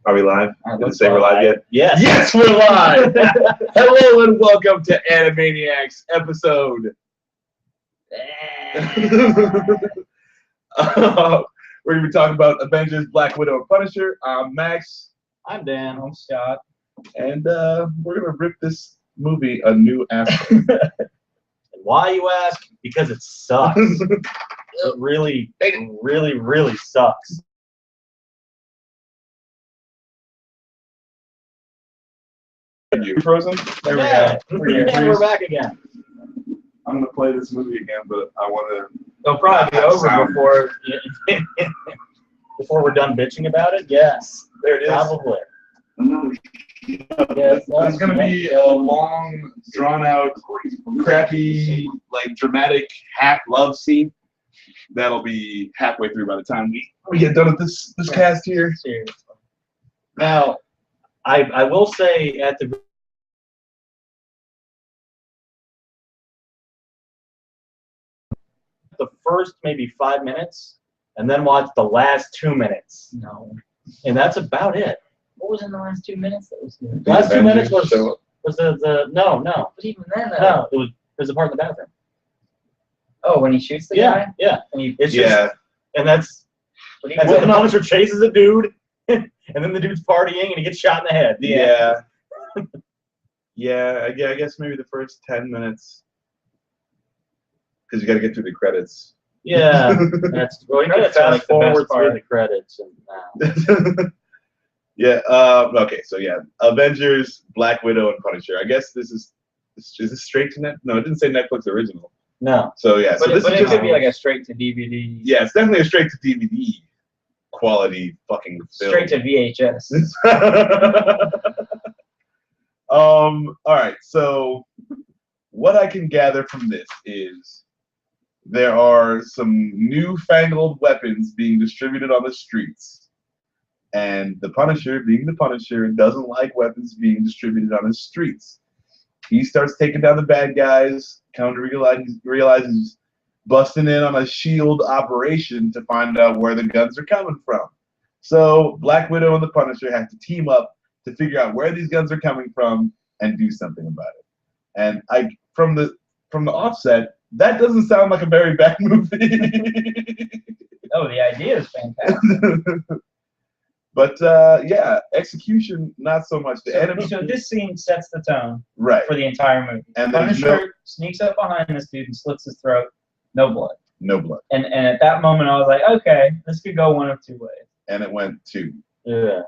Are we live? Did it say we're live yet? Yes. Yes, we're live. Hello and welcome to Anime-Niacs episode. We're going to be talking about Avengers, Black Widow, and Punisher. I'm Max. I'm Dan. I'm Scott. And we're going to rip this movie a new aspect. Why, you ask? Because it sucks. It really, really sucks. You frozen? There we go. We're back again. I'm going to play this movie again, but I want to... It'll probably be over before we're done bitching about it. Yes. There it is. Probably. Yes, it's going to be a long, drawn-out, crappy, like dramatic half love scene. That'll be halfway through by the time we get done with this cast here. Seriously. Now, I will say at the first maybe 5 minutes, and then watch the last 2 minutes. No. And that's about it. What was in the last 2 minutes that was good? The last 2 minutes was So, the no. But even then, No, it was the part in the bathroom. Oh, when he shoots the guy? Yeah. And It's yeah. just, and that's when the Punisher chases a dude, and then the dude's partying, and he gets shot in the head. Yeah. I guess maybe the first 10 minutes. Because you got to get through the credits. Yeah, that's well. You gotta Credits are fast like the forward best through part. the credits, and Yeah. Okay. So yeah, Avengers, Black Widow, and Punisher. I guess this is this straight to net? No, it didn't say Netflix original. no. So yeah. But, So this but is it just could be like a straight to DVD. yeah. It's definitely a straight to DVD quality fucking film. Straight to VHS. All right. So what I can gather from this is there are some newfangled weapons being distributed on the streets. And the Punisher, being the Punisher, doesn't like weapons being distributed on the streets. He starts taking down the bad guys, realizes busting in on a SHIELD operation to find out where the guns are coming from. So Black Widow and the Punisher have to team up to figure out where these guns are coming from and do something about it. And from the offset, that doesn't sound like a very bad movie. Oh, the idea is fantastic. But yeah, execution not so much. The enemy. So this scene sets the tone Right. for the entire movie. And there's Punisher sneaks up behind this dude and slits his throat. No blood. no blood. And at that moment, I was like, okay, this could go one of two ways. And it went to. Yeah.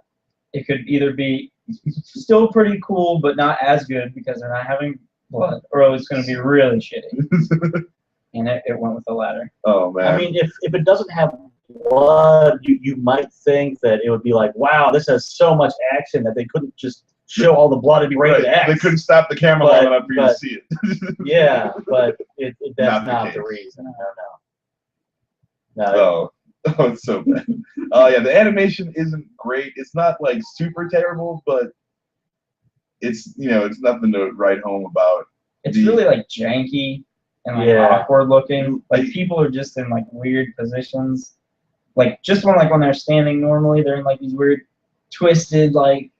It could either be still pretty cool, but not as good because they're not having blood, or it's going to be really shitty. And it went with the latter. Oh man. I mean, if it doesn't have blood, you might think that it would be like, wow, this has so much action that they couldn't just show all the blood and be rated X. They couldn't stop the camera long enough for you to see it. Yeah, but that's not the case. reason. I don't know. No, Oh, it's so bad. Oh yeah, the animation isn't great. It's not like super terrible, but it's it's nothing to write home about. It's really like janky and like awkward looking. Like people are just in like weird positions. Like just when they're standing normally, they're in like these weird, twisted, like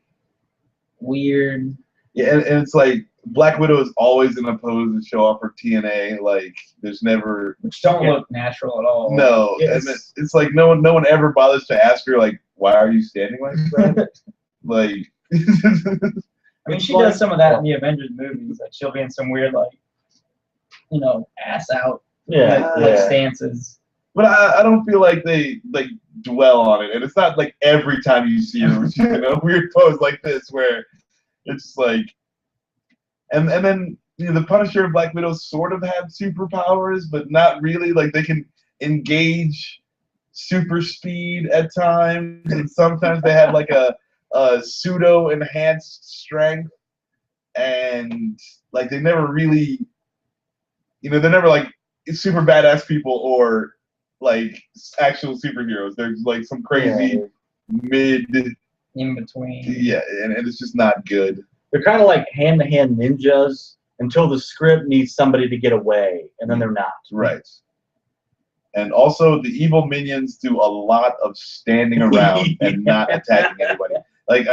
weird. Yeah, and it's like Black Widow is always in a pose to show off her TNA. Like there's never Which don't look natural at all. no, Yes. and it's like no one ever bothers to ask her like, why are you standing like that? Like. I mean, she does some of that in the Avengers movies. Like she'll be in some weird like, ass out like stances. But I don't feel like they like dwell on it, and it's not like every time you see her she's in a weird pose like this where it's like, and then the Punisher and Black Widow sort of have superpowers, but not really. Like they can engage super speed at times, and sometimes they have like a pseudo enhanced strength, and like they never really, they're never like super badass people or like actual superheroes. There's like some crazy mid in between. Yeah, and it's just not good. They're kind of like hand-to-hand ninjas until the script needs somebody to get away, and then they're not. Right. And also, the evil minions do a lot of standing around and not attacking anybody. Like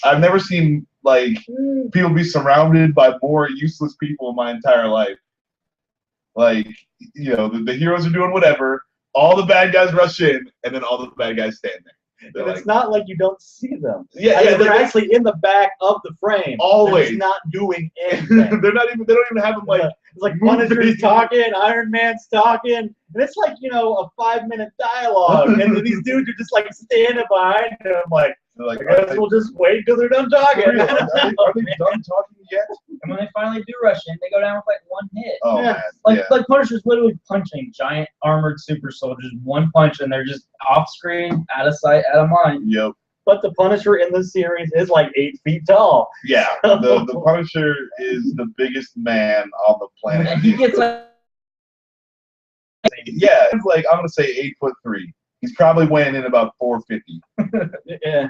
I've never seen like people be surrounded by more useless people in my entire life. Like, you know, the heroes are doing whatever, all the bad guys rush in, and then all the bad guys stand there. And it's not like you don't see them. Yeah, They're actually in the back of the frame. Always. They're just not doing anything. They don't even have them like. It's like Punisher's talking, Iron Man's talking, and it's like, you know, a 5-minute dialogue, and these dudes are just like standing behind him, like, I guess we'll just wait until they're done talking. Are they done talking yet? And when they finally do rush in, they go down with like one hit. Oh Yeah. man, Like Punisher's literally punching giant armored super soldiers one punch, and they're just off screen, out of sight, out of mind. Yep. But the Punisher in this series is like 8 feet tall. Yeah, the Punisher is the biggest man on the planet. And he gets like. Yeah, it's like I'm gonna say 8'3". He's probably weighing in about 450, Yeah.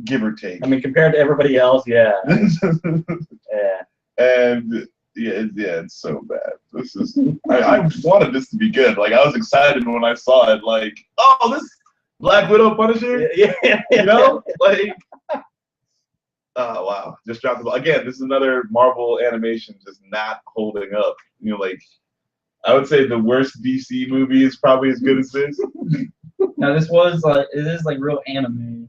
give or take. I mean, compared to everybody else, yeah. Yeah. And it's so bad. This is. I wanted this to be good. Like I was excited when I saw it. Like, oh, this Black Widow Punisher. Yeah. You know, like. Oh wow! Just dropped the ball again. This is another Marvel animation just not holding up. You know, like I would say the worst DC movie is probably as good as this. No, this was like it is like real anime.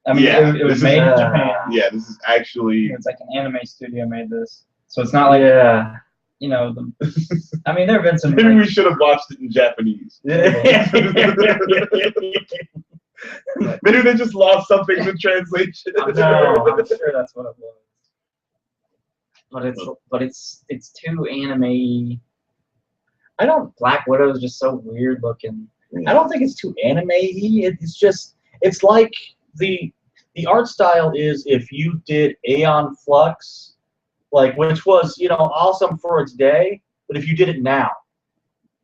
I mean, Yeah, it was this made is- in Japan. Yeah, this is actually. It's like an anime studio made this, so it's not like Yeah. you know. I mean, there have been some. Maybe like, we should have watched it in Japanese. Maybe they just lost something in translation. No, I'm sure that's what it was. But it's too anime. I don't. Black Widow is just so weird looking. I don't think it's too anime-y. It's just, it's like the art style is if you did Aeon Flux, like, which was, you know, awesome for its day, but if you did it now,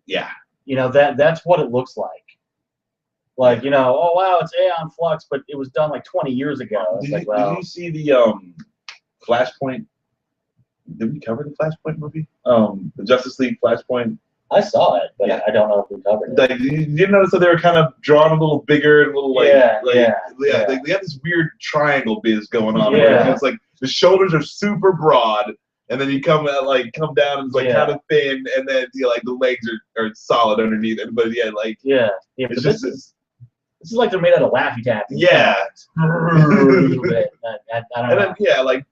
Yeah. you know, that's what it looks like. Like, you know, oh wow, it's Aeon Flux, but it was done like 20 years ago. It's Did like, you, well, did you see the Flashpoint? Did we cover the Flashpoint movie? The Justice League Flashpoint. I saw it, but Yeah. I don't know if we covered it. Like, you didn't notice that they were kind of drawn a little bigger and a little like, Yeah. Like they have this weird triangle biz going on. Yeah. Where it's like the shoulders are super broad, and then you come down and it's like Yeah. kind of thin, and then like the legs are solid underneath it. But yeah, like Yeah, but it's this just is like they're made out of Laffy Taffy. yeah. A little bit. I don't And know. then like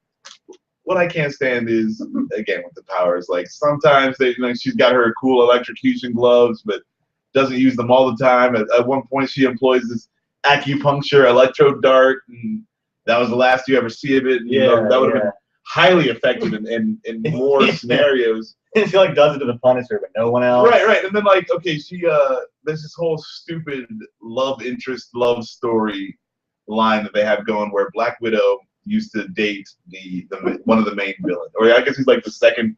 what I can't stand is again with the powers. Like sometimes she's got her cool electrocution gloves, but doesn't use them all the time. At one point, she employs this acupuncture electrode dart, and that was the last you ever see of it. And, you know, that would have been highly effective in more scenarios. She like does it to the Punisher, but no one else. Right. And then like, okay, she there's this whole stupid love interest, love story line that they have going where Black Widow used to date the one of the main villains, or I guess he's like the second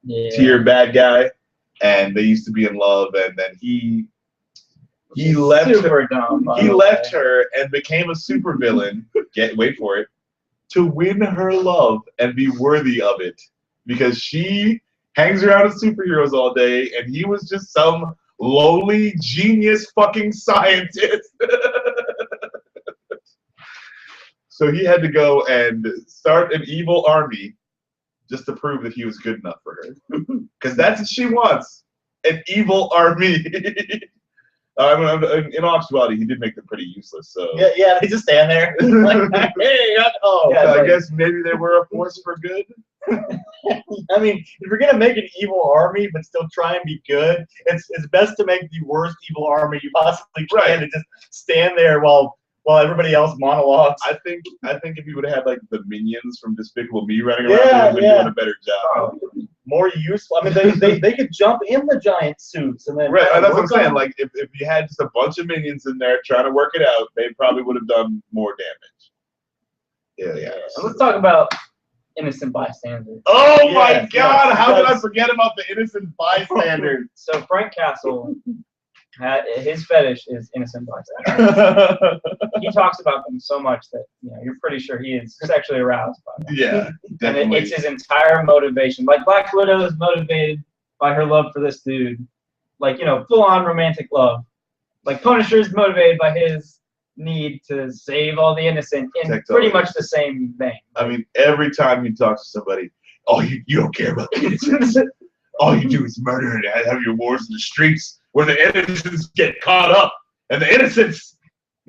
tier bad guy, and they used to be in love, and then he left her. Dumb, He left her and became a supervillain. Wait for it, to win her love and be worthy of it, because she hangs around with superheroes all day, and he was just some lowly genius fucking scientist. So he had to go and start an evil army just to prove that he was good enough for her. Because that's what she wants, an evil army. In all actuality, he did make them pretty useless. So Yeah, they just stand there. Like, hey, I guess maybe they were a force for good. I mean, if you're gonna make an evil army but still try and be good, it's best to make the worst evil army you possibly can and just stand there while everybody else monologues. I think if you would have had like the minions from Despicable Me running around, they would have been doing a better job. More useful. I mean, they could jump in the giant suits and then right. That's what I'm saying. Like if you had just a bunch of minions in there trying to work it out, they probably would have done more damage. Yeah. So let's talk about innocent bystanders. Oh my God! How did I forget about the innocent bystander? So Frank Castle, his fetish is innocent bystanders. He talks about them so much that you're pretty sure he is sexually aroused by them. Yeah, definitely. And it's his entire motivation. Like Black Widow is motivated by her love for this dude, like full-on romantic love. Like Punisher is motivated by his need to save all the innocent in Protect all pretty the much the same thing. I mean, every time you talk to somebody, oh, you don't care about the innocents. All you do is murder and have your wars in the streets where the innocents get caught up, and the innocents.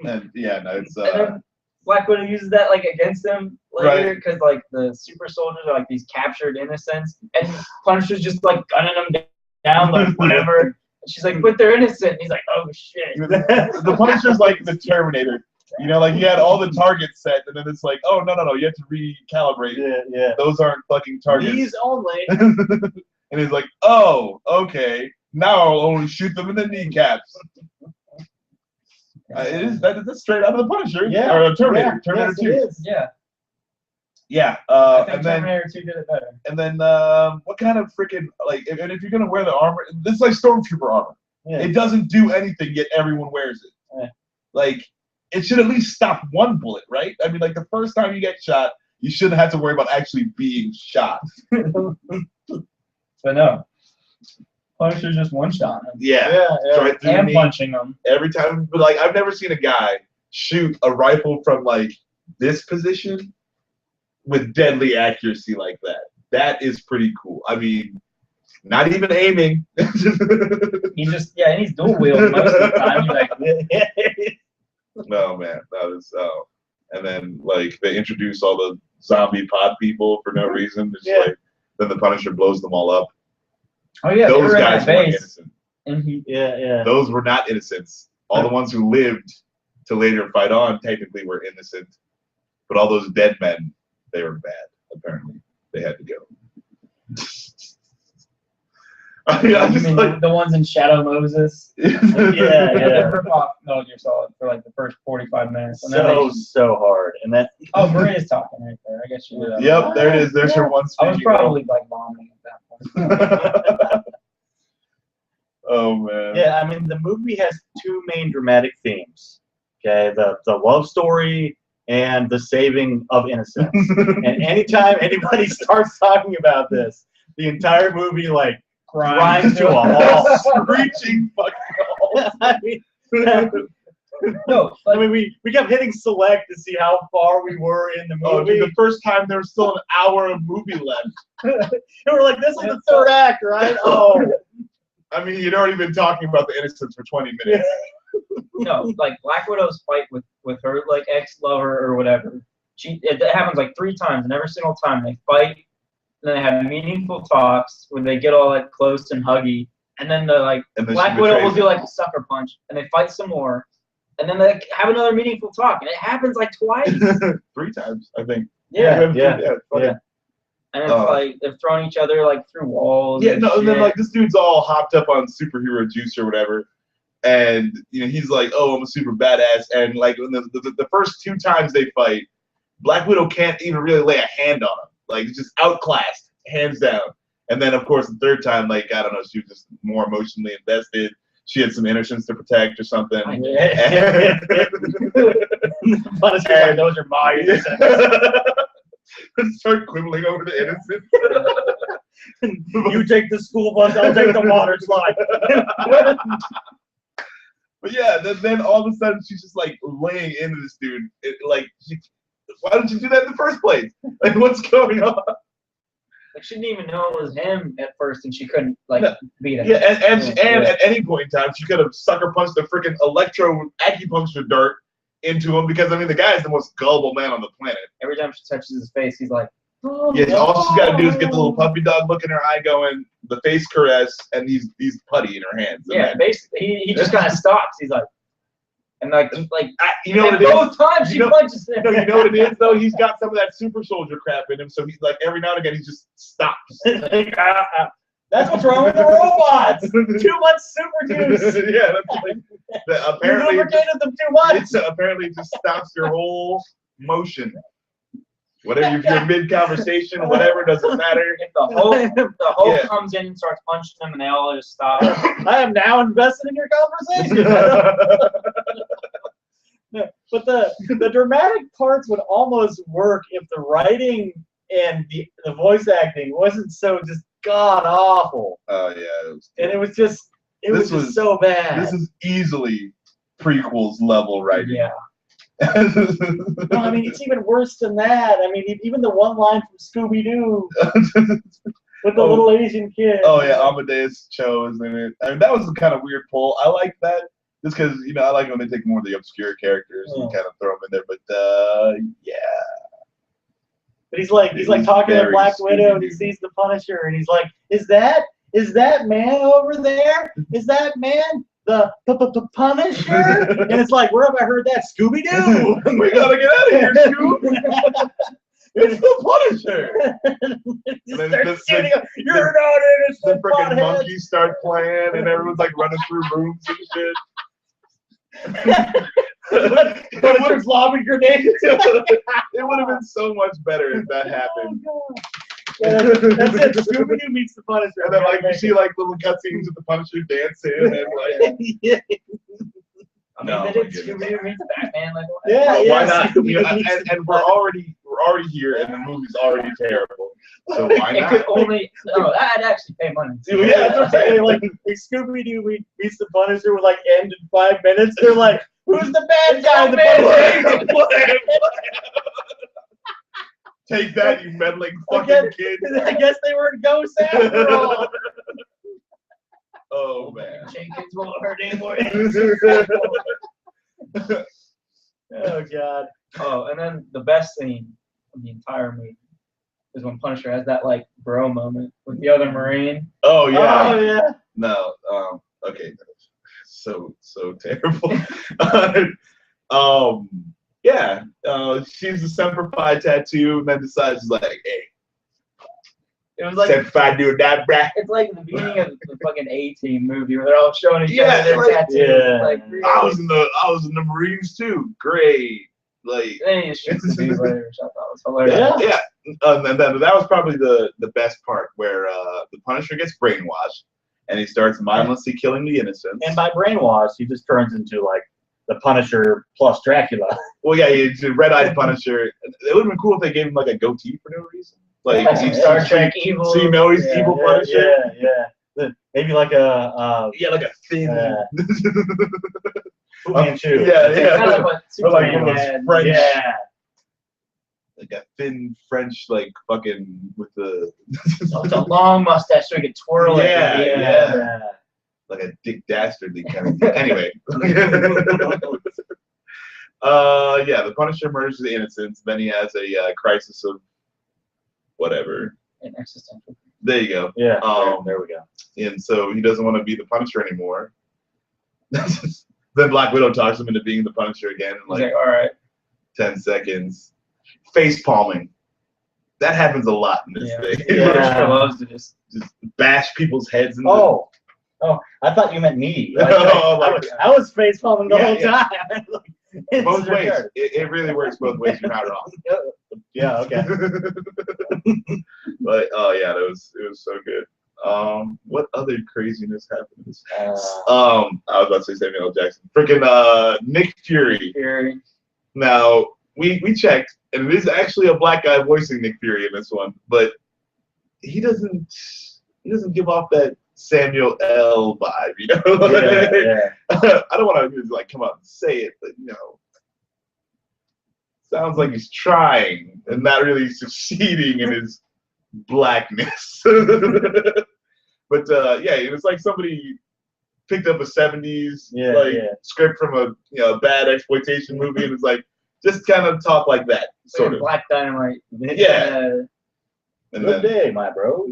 And yeah, no, it's And then Black Widow uses that like against them later because like the super soldiers are like these captured innocents, and Punisher's just like gunning them down like whatever. And she's like, but they're innocent. And he's like, oh shit. the Punisher's like the Terminator. You know, like you had all the targets set, and then it's like, oh no, you have to recalibrate. Yeah. Those aren't fucking targets. These only. And he's like, oh, okay. Now I'll only shoot them in the kneecaps. That's straight out of the Punisher. Yeah. Or Terminator. Yeah. Terminator Yes, 2. it is. Yeah. Yeah. I think And then Terminator 2 did it better. and then what kind of freaking like if you're gonna wear the armor, this is like stormtrooper armor. Yeah. It doesn't do anything, yet everyone wears it. Yeah. Like it should at least stop one bullet, right? I mean, like the first time you get shot, you shouldn't have to worry about actually being shot. But no. Punisher's just one shot him. Yeah. Right through the And knee. punching him. Every time, but like I've never seen a guy shoot a rifle from like this position with deadly accuracy like that. That is pretty cool. I mean, not even aiming. He just and he's dual wielding most of the time. He's like, No man, that is and then like they introduce all the zombie pod people for no reason. It's like then the Punisher blows them all up. oh yeah, Those they were guys in weren't that base, innocent. and he Those were not innocents. All the ones who lived to later fight on technically were innocent, but all those dead men, they were bad. Apparently, they had to go. I mean, I'm you just mean like, the ones in Shadow Moses? Yeah. Rip off Metal Gear Solid for like the first 45 minutes. And then they So hard, and that. oh, Maria's talking right there. I guess you did. Yep, there it is. There's her one. I was speaking probably like vomiting at that point. Oh man. Yeah, I mean the movie has two main dramatic themes. Okay, the love story and the saving of innocence. And anytime anybody starts talking about this, the entire movie like grinds to a halt. Screeching fucking halt. I mean, No, I mean we kept hitting select to see how far we were in the Oh, movie. dude, the first time there was still an hour of movie left. And we're like, this is the third act, right? Oh, I mean, you'd already been talking about the innocents for 20 minutes. no, like Black Widow's fight with her like ex-lover or whatever. It happens like 3 times, and every single time they fight, and then they have meaningful talks where they get all like close and huggy, and then the like And then Black she Widow betrays will do him. like a sucker punch, and they fight some more, and then they have another meaningful talk, and it happens like twice. 3 times, I think. Yeah, yeah. and it's like they're throwing each other like through walls. Yeah, and no, and then shit. like this dude's all hopped up on superhero juice or whatever, and you know he's like, "Oh, I'm a super badass," and like when the first 2 times they fight, Black Widow can't even really lay a hand on him, like just outclassed, hands down. And then of course the 3rd time, like I don't know, she was just more emotionally invested. She had some innocence to protect or something. yeah. Punisher's like, those are my innocents. Start quibbling over the innocence. You take the school bus, I'll take the water slide. But yeah, then all of a sudden she's just like laying into this dude. Why didn't you do that in the first place? Like, what's going on? Like, she didn't even know it was him at first, and she couldn't like beat him. Yeah, and at any point in time, she could have sucker punched a freaking electro acupuncture dart into him because I mean the guy is the most gullible man on the planet. Every time she touches his face, he's like, Yeah, all she's got to do is get the little puppy dog look in her eye going, the face caress, and these putty in her hands. And yeah, then- basically, he just kind of stops. He's like, and you know what it is? both times she punches him. No, you know what it is though? He's got some of that super soldier crap in him, so he's like every now and again he just stops. That's what's wrong with the robots. Too much super juice. Yeah, that's like You apparently lubricated them too much. apparently it just stops your whole motion. Whatever, if you're mid conversation, whatever, doesn't matter. If the Hulk Yeah. comes in and starts punching them, and they all just stop. I am now invested in your conversation. But the dramatic parts would almost work if the writing and the voice acting wasn't so just god awful. Oh yeah, And it was just This so bad. this is easily prequels level writing. Yeah. No, I mean, it's even worse than that. I mean, even the one line from Scooby-Doo with the little Asian kid. Oh yeah, Amadeus Cho is in it. I mean, that was a kind of weird pull. I like that just because I like when they take more of the obscure characters and kind of throw them in there. But yeah. But he's like talking to Black Widow, and he sees the Punisher, and he's like, "Is that man over there? Is that man the Punisher?" And it's like, "Where have I heard that? Scooby-Doo!" We gotta get out of here, Scoob. It's the Punisher. You're not innocent. The freaking monkeys start playing, and everyone's like running through rooms and shit. Punisher's lobbing grenades. It would have been so much better if that happened. Yeah, that's it. Scooby-Doo meets the Punisher. And then like you see like little cutscenes of the Punisher dancing and like. I mean, they did Scooby-Doo meets Batman. Like, yeah. Why not? And we're already here, and the movie's already terrible. So why not? It could only. No, I'd actually pay money. Yeah, that's what I'm saying. Like Scooby-Doo meets the Punisher would like end in 5 minutes. They're like, "Who's the bad guy?" The Punisher. Take that, you meddling fucking kid. I guess they were ghosts after all. Oh man. Jenkins won't hurt anymore. Oh god. Oh, and then the best scene of the entire movie is when Punisher has that like bro moment with the other Marine. Oh yeah. Oh yeah. No. Okay. So terrible. Yeah. She's a Semper Fi tattoo, and then decides she's like, hey. It was like Semper Fi do that, bruh. it's like the beginning of the fucking A-Team movie where they're all showing each Yeah, other their like- tattoos. Yeah. Like, I was in the Marines too. Great. Like. then he just shoots the dude later, which I thought was hilarious. Yeah. And then that was probably the best part where the Punisher gets brainwashed and he starts mindlessly killing the innocents. And by brainwash, he just turns into like the Punisher plus Dracula. Well, yeah, he's a red-eyed Punisher. It would have been cool if they gave him like a goatee for no reason. Like Like Star Trek evil. So he's evil Punisher. Yeah. Maybe like a Yeah, like a thin. Fu Manchu. Yeah. Kind of like what Or like Superman one of those had. French. Yeah. Like a thin French, like fucking with the. So it's a long mustache so he could twirl it. Yeah. Like a Dick Dastardly kind of thing. Anyway. Yeah, the Punisher murders the innocents. Then he has a crisis of whatever. An existential. There you go. Yeah. There we go. And so he doesn't want to be the Punisher anymore. Then Black Widow talks him into being the Punisher again in He's like like, all right. 10 seconds. Face palming. That happens a lot in this thing. Yeah. Punisher loves to just Bash people's heads in Oh, I thought you meant me. Like, Oh, I was face palming the whole time. both ways. It really works both ways. You're not wrong. Yeah. Okay. But oh yeah, it was so good. What other craziness happened in this? I was about to say Samuel L. Jackson. Freaking Nick Fury. Fury. Now we checked, and it is actually a black guy voicing Nick Fury in this one, but he doesn't give off that Samuel L. vibe, you know? Yeah. I don't want to like come out and say it, but sounds like he's trying and not really succeeding in his blackness. But yeah, it was like somebody picked up a 70s script from a bad exploitation movie and was like, just kind of talk like that, sort of. Black Dynamite. Yeah. And Good day, my bro.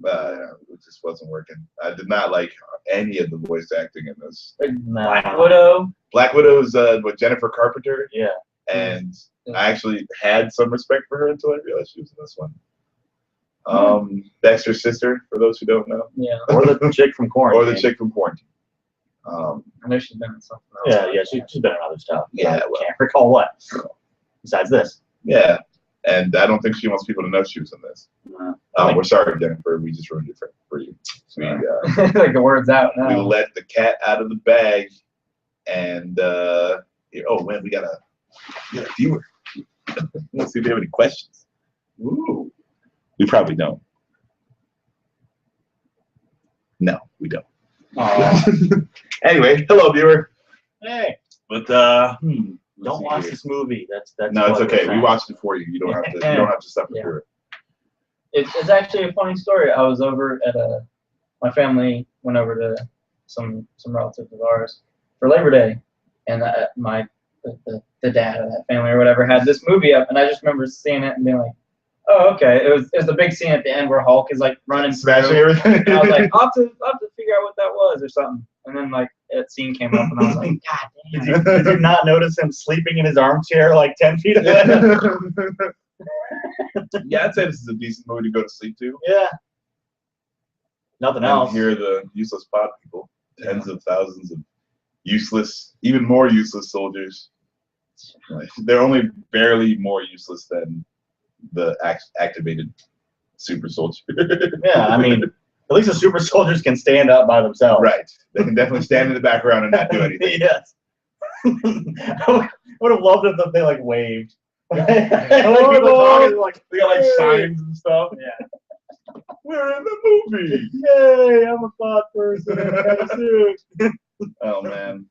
It just wasn't working. I did not like any of the voice acting in this. Black Widow. Black Widow is Jennifer Carpenter. Yeah. And I actually had some respect for her until I realized she was in this one. Dexter's sister, for those who don't know. Yeah. Or the chick from Quarantine. Or the chick from Quarantine. I know she's been in something else. Yeah, she's been in other stuff. Yeah, I can't recall what. Besides this. Yeah. And I don't think she wants people to know she was in this. We're sorry, Jennifer. We just ruined it for you. We, like the word's out now. we let the cat out of the bag. And, oh, man, we got a viewer. Let's see if we have any questions. Ooh. We probably don't. No, we don't. Anyway, hello, viewer. Hey, But don't watch this movie. That's no, it's what okay. we're We saying. watched it for you. You don't have to. You don't have to suffer Yeah. through it. It's actually a funny story. I was over at my family went over to some relatives of ours for Labor Day, and the dad of that family or whatever had this movie up, and I just remember seeing it and being like, oh, okay. It was the big scene at the end where Hulk is like running Smashing through. everything. And I was like, I'll have to figure out what that was or something. And then like that scene came up, and I was like, God damn. Did you not notice him sleeping in his armchair like 10 feet away? Yeah, I'd say this is a decent movie to go to sleep to. Yeah. Nothing And else. hear the useless pod people, tens of thousands of useless, even more useless soldiers. Like, they're only barely more useless than the activated super soldier. Yeah, I mean, at least the super soldiers can stand up by themselves. Right. They can definitely stand in the background and not do anything. Yes. I would have loved it if they like waved. Like, Oh, people talking, like, They got like "Hey." signs and stuff. Yeah. We're in the movie. Yay, I'm a thought person. I got a suit. Oh man.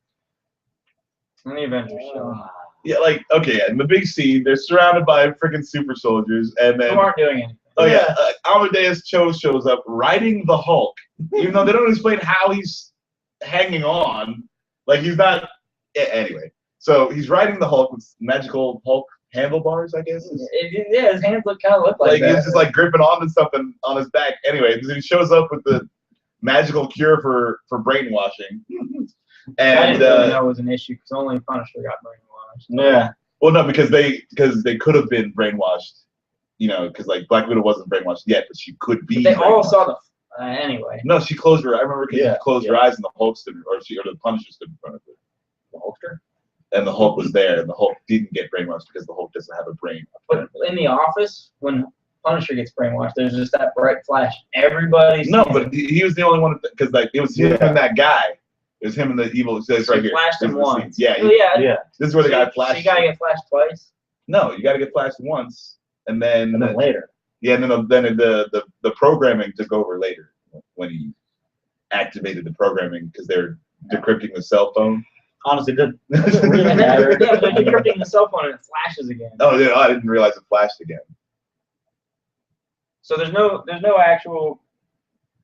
And the Avengers show. Yeah, like okay, in the big scene, they're surrounded by freaking super soldiers, and then Who aren't doing anything. oh yeah, Amadeus Cho shows up riding the Hulk, even though they don't explain how he's hanging on. Like he's not. Anyway, so he's riding the Hulk with magical Hulk handlebars, I guess. Yeah, his hands look like that. He's just like gripping onto something on his back. Anyway, he shows up with the magical cure for brainwashing. I didn't And really know it was an issue because only Punisher got brainwashed. Yeah. well, no, because they could have been brainwashed, you know, because like Black Widow wasn't brainwashed yet, but she could be. But they all brainwashed. saw the anyway. No, she closed her. I remember because Yeah, she closed her eyes and the Hulk stood, or the Punisher stood in front of her. The Hulkster? And the Hulk was there, and the Hulk didn't get brainwashed because the Hulk doesn't have a brain. But in the office, when Punisher gets brainwashed, there's just that bright flash. Everybody's No, but he was the only one because like it was him and that guy. It was him and the evil. So it's right here. flashed This him is the once. scene. Yeah, Oh, yeah. Yeah. this is where the guy So flashed. you gotta get flashed twice. No, you got to get flashed once, and then, And then later. yeah, and then the programming took over later when he activated the programming because they're decrypting the cell phone. Honestly, did And then, yeah, but they're decrypting the cell phone and it flashes again. Oh yeah, I didn't realize it flashed again. So there's no actual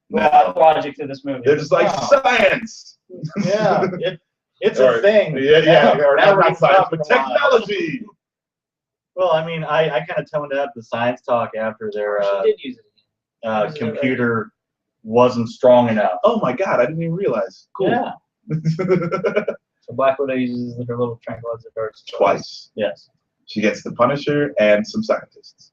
No. logic to this movie. They're just like Wow. science. Yeah, it's Or- a thing. Yeah, or Now not we're science, talking but about- technology. Well, I mean, I kind of toned out the science talk after their She did use it. computer wasn't strong enough. Oh my god, I didn't even realize. Cool. Yeah. So Black Widow uses her little tranquilizer darts Twice. Yes. She gets the Punisher and some scientists.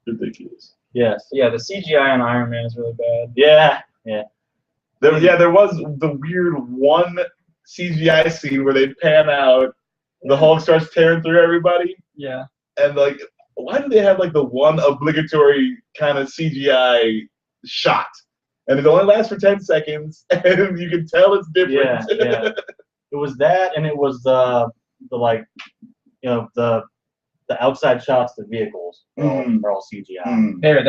Ridiculous. Yes. Yeah, the CGI on Iron Man is really bad. Yeah. Yeah. There was the weird one CGI scene where they pan out, the Hulk starts tearing through everybody, Yeah. and like, why do they have like the one obligatory kind of CGI shot? And it only lasts for 10 seconds, and you can tell it's different. Yeah. Yeah. It was that, and it was the like, you know, the outside shots of the vehicles are all CGI. Mm. There.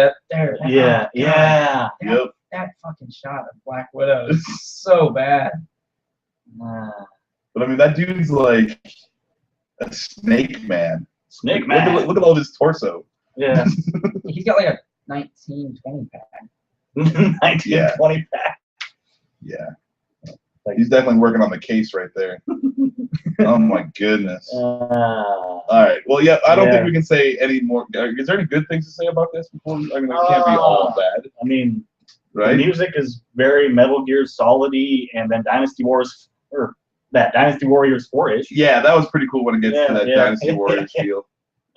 Yeah. Oh, Yeah. Yep. That fucking shot of Black Widow is so bad. But I mean, that dude's like a snake man. Snake Look Man. at all this torso. Yeah. He's got like a 1920 pack. 1920 pack. Yeah. He's definitely working on the case right there. Oh my goodness. All right. Well, yeah, I don't think we can say any more. Is there any good things to say about this before? I mean, it can't be all bad, I mean, the right? music is very Metal Gear Solid-y, and then Dynasty Warriors 4-ish. Yeah, that was pretty cool when it gets to that Yeah. Dynasty Warriors feel.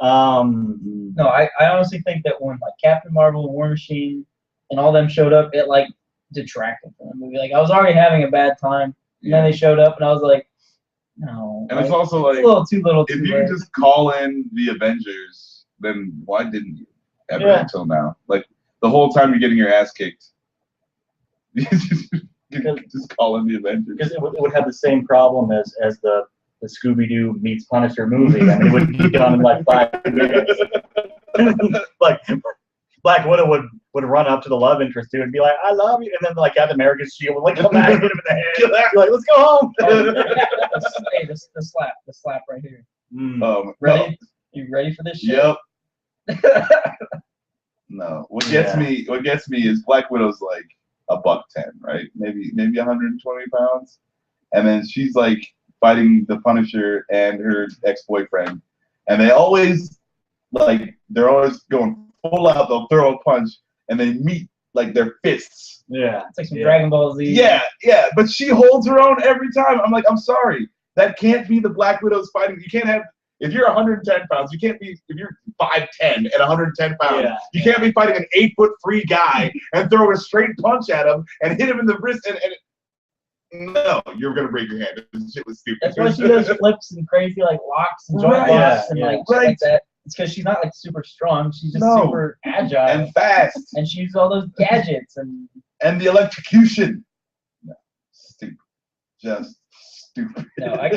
No, I honestly think that when like Captain Marvel and War Machine and all them showed up, it like detracted from the movie. Like I was already having a bad time, and then they showed up, and I was like, no. And like, it's also like, a little too little if too you late. just call in the Avengers, then why didn't you ever Yeah. until now? Like the whole time you're getting your ass kicked, just call in the Avengers. Because it would have the same problem as the Scooby-Doo meets Punisher movie. I mean, it would be done in like 5 minutes. Like Black Widow would run up to the love interest dude and be like, "I love you," and then like Captain America's shield would like come back and hit him in the head. You're like, "Let's go home." Hey, the slap right here. Ready? You ready for this shit? Yep. No. What gets me is Black Widow's like $110, right? Maybe 120 pounds, and then she's like fighting the Punisher and her ex-boyfriend, and they're always going full out. They'll throw a punch, and they meet like their fists. Yeah, it's like some Dragon Ball Z. Yeah, but she holds her own every time. I'm like, I'm sorry, that can't be the Black Widow's fighting. You can't have. If you're 110 pounds, you can't be. If you're 5'10" and 110 pounds, you can't be fighting an 8'3" guy and throw a straight punch at him and hit him in the wrist. And no, you're gonna break your hand. This shit was stupid. That's why she does flips and crazy like locks and joint locks and like shit like that. It's because she's not like super strong. She's just super agile and fast, and she uses all those gadgets and the electrocution. No, stupid. Just stupid. No, I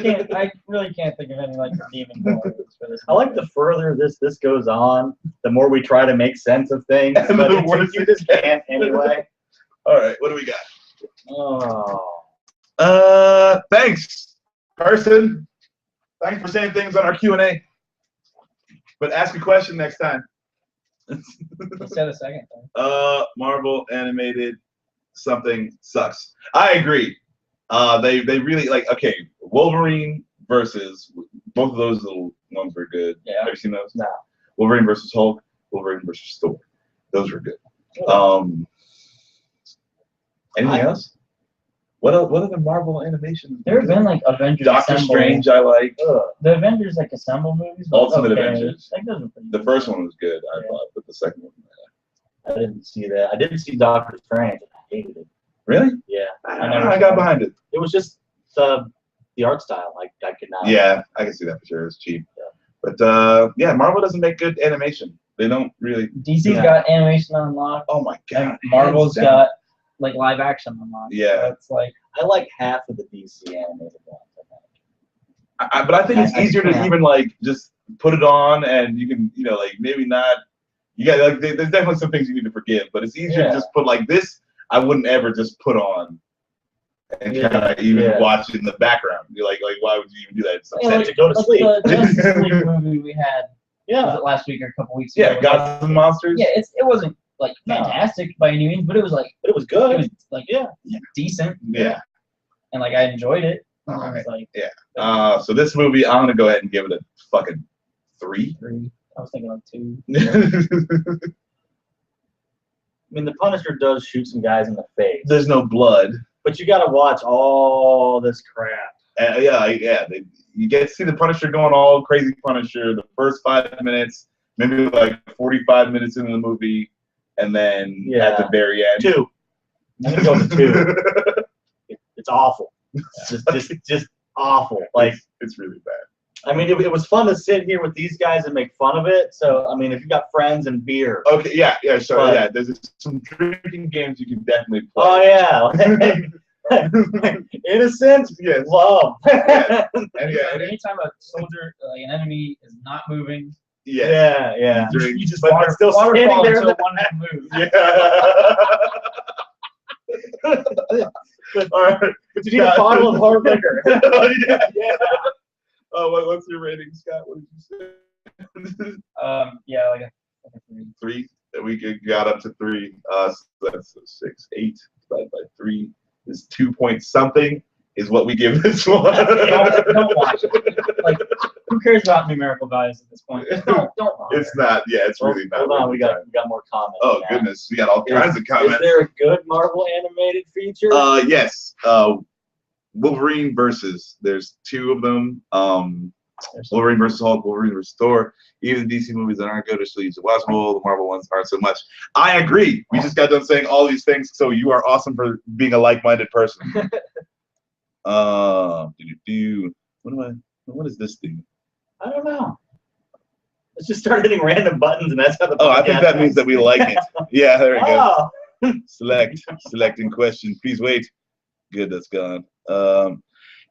really can't think of any like redeeming qualities for this. I like the further this goes on, the more we try to make sense of things, but you just can't anyway. All right, what do we got? Oh. Thanks, person. Thanks for saying things on our Q&A. But ask a question next time. Let's say the second thing. Marvel animated something sucks. I agree. They really like, okay, Wolverine versus both of those little ones were good. Yeah. Have you seen those? No. Wolverine versus Hulk, Wolverine versus Thor. Those were good. Anything else? What other Marvel animations? There have been like Avengers Doctor Assemble. Strange I like. The Avengers like Assemble movies. Ultimate Avengers. Like, those were pretty The first one was good, I thought, but the second one. I didn't see that. I didn't see Doctor Strange. I hated it. Really? Yeah. I got behind it. It was just the art style. I could not. Yeah, I can see that for sure. It's cheap. Yeah. But yeah, Marvel doesn't make good animation. They don't really. DC's got animation on lock. Oh my god. And Marvel's got like live action on lock. Yeah. So it's like I like half of the DC animated ones. But I think it's easier to even like just put it on and you can, like maybe not. You got like there's definitely some things you need to forgive, but it's easier to just put like this. I wouldn't ever just put on and kind of even watch it in the background. You're like why would you even do that? It's upsetting. To go to sleep. The Justice League movie we had. Yeah. Was it last week or a couple weeks ago? Yeah, Gods and Monsters. Yeah, it wasn't like fantastic by any means, but it was like it was good. It was like decent. Yeah. And like I enjoyed it. All right. Like, so this movie, I'm gonna go ahead and give it a fucking 3. I was thinking like 2. I mean, the Punisher does shoot some guys in the face. There's no blood. But you got to watch all this crap. You get to see the Punisher going all crazy Punisher the first 5 minutes, maybe like 45 minutes into the movie, and then at the very end. 2. I'm gonna go to 2. It's awful. Just awful. Like it's really bad. I mean, it was fun to sit here with these guys and make fun of it. So, I mean, if you got friends and beer. Okay, sure, There's some drinking games you can definitely play. Oh, yeah. Innocent, love. And anytime a soldier, like an enemy, is not moving. Yeah. You just but still standing there until one move. All right. But you need a bottle of hard liquor. What's your rating, Scott? What did you say? Like a 3. 3. We got up to 3. So that's 6, 8 divided by 3 is 2 point something. Is what we give this one. Don't watch it. Like, who cares about numerical values at this point? Don't watch it. It's not. Yeah, it's really not. Hold on, we got more comments. Oh goodness, we got all kinds of comments. Is there a good Marvel animated feature? Yes. Wolverine versus. There's 2 of them. Wolverine versus Hulk, Wolverine versus Thor. Even the DC movies that aren't good are still easy to watchable. The Marvel ones aren't so much. I agree. We just got done saying all these things, so you are awesome for being a like-minded person. What is this thing? I don't know. Let's just start hitting random buttons, and that's how the. I think that means that we like it. Yeah, there we go. Oh. Selecting question. Please wait. Good, that's gone.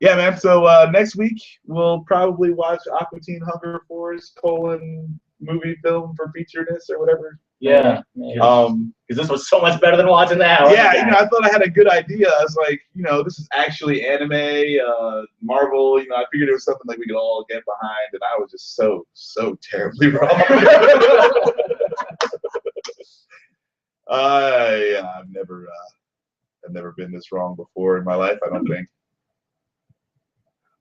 Yeah, man. So next week we'll probably watch Aqua Teen Hunger Force : movie film for featuredness or whatever. Yeah. Maybe. Because this was so much better than watching that. Yeah, you know, I thought I had a good idea. I was like, you know, this is actually anime, Marvel. You know, I figured it was something like we could all get behind, and I was just so terribly wrong. Yeah, I've never been this wrong before in my life. I don't think.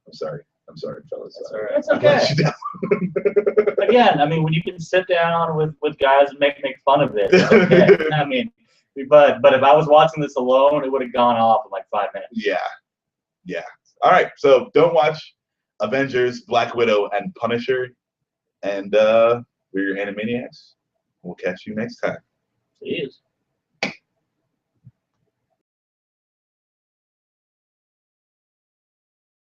I'm sorry, fellas. That's all right. It's I let okay. you down. Again, I mean, when you can sit down with guys and make fun of it, it's okay. I mean, but if I was watching this alone, it would have gone off in like 5 minutes. Yeah. All right, so don't watch Avengers, Black Widow, and Punisher. And we're your Anime-Niacs. We'll catch you next time. Jeez.